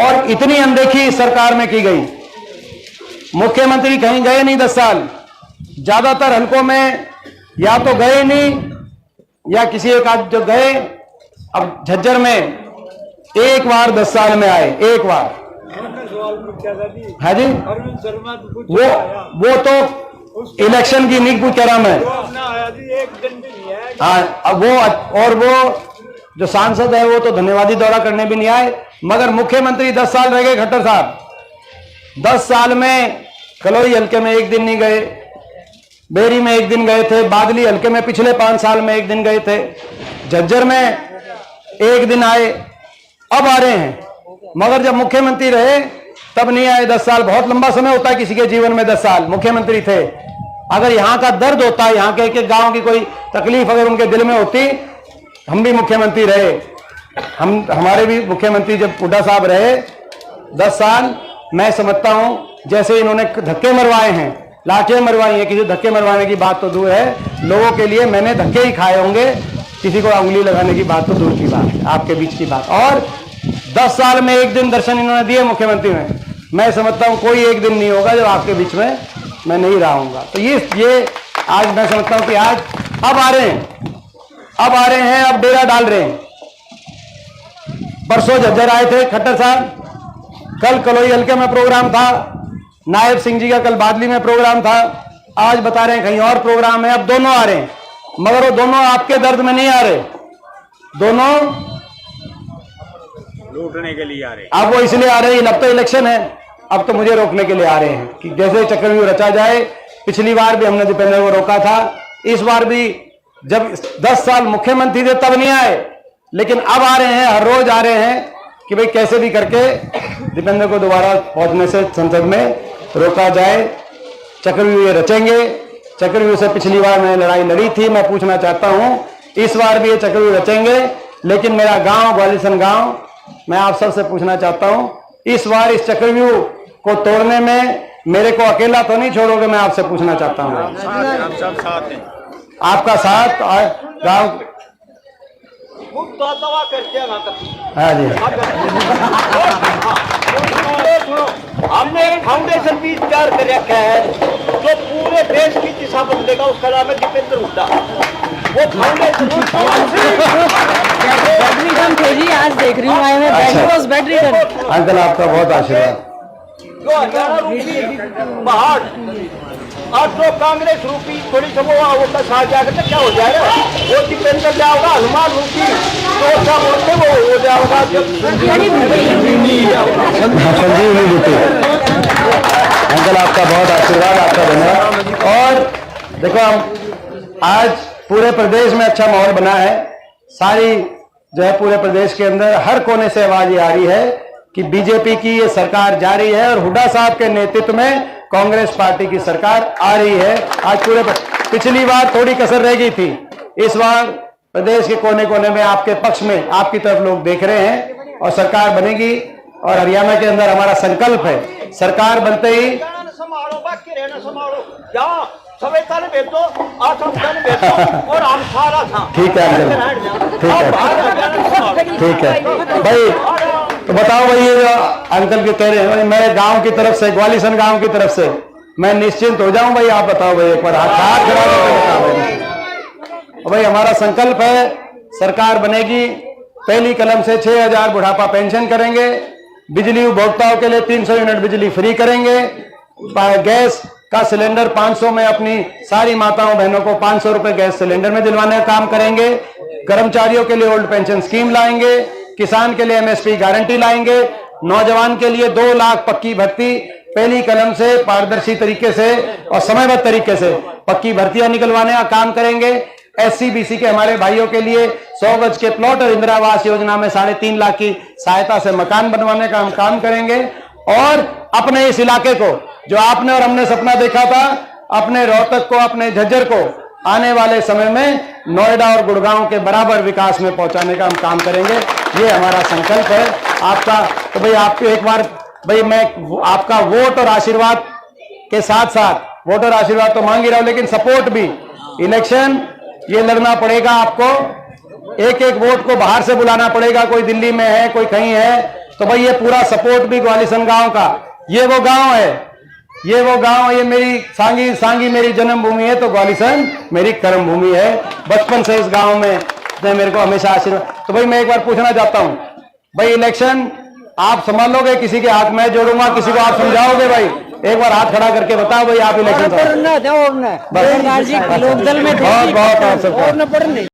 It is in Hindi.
और इतनी अनदेखी इस सरकार में की गई। मुख्यमंत्री कहीं गए नहीं 10 साल, ज्यादातर हलकों में या तो गए नहीं या किसी एक आध जो गए। अब झज्जर में एक बार 10 साल में आए, एक बार। हाँ जी, वो तो इलेक्शन की नहीं पूछ रहा मैं। हाँ, अब वो और वो जो सांसद है वो तो धन्यवादी दौरा करने भी नहीं आए, मगर मुख्यमंत्री 10 साल रह गए खट्टर साहब। 10 साल में कलोई हल्के में एक दिन नहीं गए, बेरी में एक दिन गए थे, बादली हल्के में पिछले 5 साल में एक दिन गए थे, झज्जर में एक दिन आए, अब आ रहे हैं। मगर जब मुख्यमंत्री रहे तब नहीं आए। 10 साल बहुत लंबा समय होता है किसी के जीवन में। 10 साल मुख्यमंत्री थे। अगर यहाँ का दर्द होता, यहाँ के एक गांव की कोई तकलीफ अगर उनके दिल में होती, हम भी मुख्यमंत्री रहे, हमारे भी मुख्यमंत्री जब हुड्डा साहब रहे 10 साल, मैं समझता हूं जैसे इन्होंने धक्के मरवाए हैं, लाठियां मरवाई हैं, किसी धक्के मरवाने की बात तो दूर है, लोगों के लिए मैंने धक्के ही खाए होंगे, किसी को उंगली लगाने की बात तो दूर की बात है, आपके बीच की बात। और 10 साल में एक दिन दर्शन इन्होंने दिए मुख्यमंत्री में। मैं समझता हूं कोई एक दिन नहीं होगा जब आपके बीच में मैं नहीं रहूंगा। तो ये आज मैं समझता हूं कि आज अब आ रहे हैं, अब डेरा डाल रहे हैं। परसों झज्जर आए थे खट्टर साहब, कल कलोई हल्के में प्रोग्राम था, नायब सिंह जी का कल बादली में प्रोग्राम था, आज बता रहे हैं कहीं और प्रोग्राम है। अब दोनों आ रहे हैं, मगर वो दोनों आपके दर्द में नहीं आ रहे, दोनों लूटने के लिए आ रहे। अब वो इसलिए आ रहे हैं, अब तो इलेक्शन है, अब तो मुझे रोकने के लिए आ रहे हैं कि जैसे चक्रव्यूह रचा जाए। पिछली बार भी हमने दीपेंद्र को रोका था, इस बार भी जब 10 साल मुख्यमंत्री थे तब नहीं आए, लेकिन अब आ रहे हैं, हर रोज आ रहे हैं कि भाई कैसे भी करके दीपेंद्र को दोबारा पहुंचने से संसद में रोका जाए। चक्रव्यूह रचेंगे। चक्रव्यूह से पिछली बार मैंने लड़ाई लड़ी थी, मैं पूछना चाहता हूं इस बार भी ये चक्रव्यूह रचेंगे। लेकिन मेरा गांव ग्वालिसन गांव, मैं आप सबसे पूछना चाहता हूं इस बार इस चक्रव्यूह को तोड़ने में मेरे को अकेला तो नहीं छोड़ोगे? मैं आपसे पूछना चाहता हूं। हम सब साथ हैं, आपका साथ गांव। हाँ जी, हमने एक फाउंडेशन भी तैयार कर रखा है जो पूरे देश की दिशा बदलेगा, उसका नाम है दीपेंद्र हुड्डा। वो फाउंडेशन जी आज देख रही हूँ बैटरी अंकल आपका बहुत आशीर्वाद। पहाड़ और जो कांग्रेस रूपी थोड़ी सा वो साथ जाकर क्या हो जाएगा, वो दीपेंद्र जाओगा, हनुमान रूपी तो क्या बोलते वो जाओगा संजीवनी रूपी। अंकल आपका बहुत आशीर्वाद, आपका धन्यवाद। और देखो हम आज पूरे प्रदेश में अच्छा माहौल बना है, सारी जो है पूरे प्रदेश के अंदर हर कोने से आवाज ये आ रही है कि बीजेपी की ये सरकार जा रही है और हुड्डा साहब के नेतृत्व में कांग्रेस पार्टी की सरकार आ रही है। आज पूरे पिछली बार थोड़ी कसर रह गई थी, इस बार प्रदेश के कोने कोने में आपके पक्ष में आपकी तरफ लोग देख रहे हैं और सरकार बनेगी। और हरियाणा के अंदर हमारा संकल्प है, सरकार बनते ही और हम सारा था। ठीक है ठीक है भाई। तो बताओ भाई, ये अंकल के कह रहे हैं मेरे गांव की तरफ से, ग्वालिसन गांव की तरफ से मैं निश्चिंत हो जाऊं भाई। आप बताओ भाई, एक बार हाथ खड़ा करके भाई। हमारा संकल्प है सरकार बनेगी, पहली कलम से 6000 बुढ़ापा पेंशन करेंगे, बिजली उपभोक्ताओं के लिए 300 यूनिट बिजली फ्री करेंगे, गैस का सिलेंडर 500 में अपनी सारी माताओं बहनों को 500 रुपए गैस सिलेंडर में दिलवाने का काम करेंगे, कर्मचारियों के लिए ओल्ड पेंशन स्कीम लाएंगे, किसान के लिए एमएसपी गारंटी लाएंगे, नौजवान के लिए 2 लाख पक्की भर्ती पहली कलम से पारदर्शी तरीके से और समयबद्ध तरीके से पक्की भर्तियां निकलवाने का काम करेंगे। एससी बीसी के हमारे भाइयों के लिए 100 गज के प्लॉट और इंदिरा आवास योजना में 3.5 लाख की सहायता से मकान बनवाने का हम काम करेंगे। और अपने इस इलाके को जो आपने और हमने सपना देखा था, अपने रोहतक को, अपने झज्जर को आने वाले समय में नोएडा और गुड़गांव के बराबर विकास में पहुंचाने का हम काम करेंगे। ये हमारा संकल्प है आपका। तो भाई आपको एक बार भाई मैं आपका वोट और आशीर्वाद के साथ साथ, वोट और आशीर्वाद तो मांग ही रहा हूं, लेकिन सपोर्ट भी। इलेक्शन ये लड़ना पड़ेगा आपको, एक एक वोट को बाहर से बुलाना पड़ेगा, कोई दिल्ली में है, कोई कहीं है, तो भाई ये पूरा सपोर्ट भी ग्वालिसन गांव का। ये वो गांव है, ये वो गांव, ये मेरी सांगी सांगी मेरी जन्मभूमि है, तो ग्वालिसन मेरी कर्म भूमि है। बचपन से इस गांव में इसने मेरे को हमेशा आशीर्वाद। तो भाई मैं एक बार पूछना चाहता हूं भाई, इलेक्शन आप संभालोगे? किसी के हाथ में जोड़ूंगा, किसी को आप समझाओगे? भाई एक बार हाथ खड़ा करके बताओ भाई, आप इलेक्शन लोकदल में बहुत बहुत आप सबका।